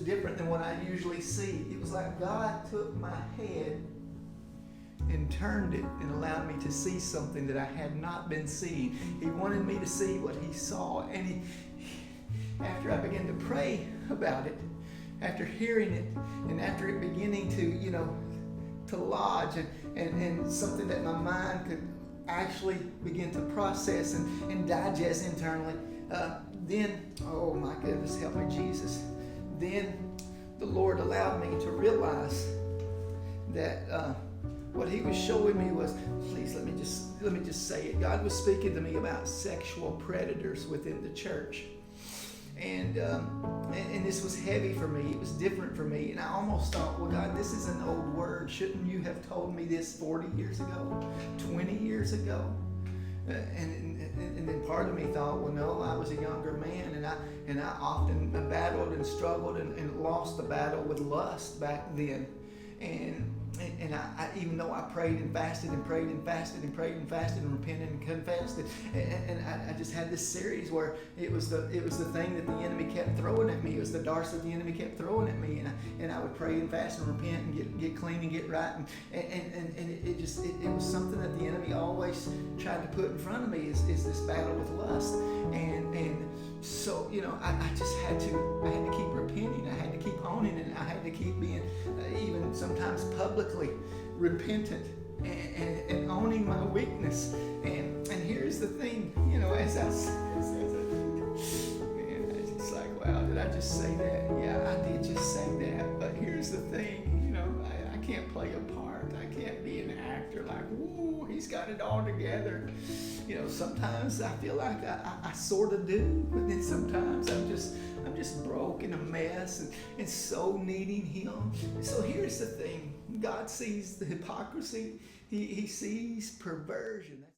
different than what I usually see. It was like God took my head and turned it and allowed me to see something that I had not been seeing. He wanted me to see what he saw. And after I began to pray about it, after hearing it, and after it beginning to lodge and something that my mind could actually begin to process and digest internally, then, oh my goodness, help me Jesus, then the Lord allowed me to realize that what he was showing me was, please let me just say it. God was speaking to me about sexual predators within the church. And this was heavy for me. It was different for me. And I almost thought, well, God, this is an old word. Shouldn't you have told me this 40 years ago, 20 years ago? And then part of me thought, well, no, I was a younger man, and I often battled and struggled and lost the battle with lust back then. And I even though I prayed and fasted and prayed and fasted and prayed and fasted and repented and confessed, and I just had this series where it was the thing that the enemy kept throwing at me. It was the darts that the enemy kept throwing at me, and I would pray and fast and repent and get clean and get right, and it was something that the enemy always tried to put in front of me is this battle with lust, and so I just had to keep repenting. I had to keep owning it. I had to keep being even sometimes publicly repentant and owning my weakness. And here's the thing, as I it's like, wow, did I just say that? Yeah, I did just say that. But here's the thing, I can't play a part. I can't be an actor like, woo, he's got it all together. Sometimes I feel like I sort of do, but then sometimes I'm just broke and a mess and so needing him. So here's the thing. God sees the hypocrisy. He sees perversion.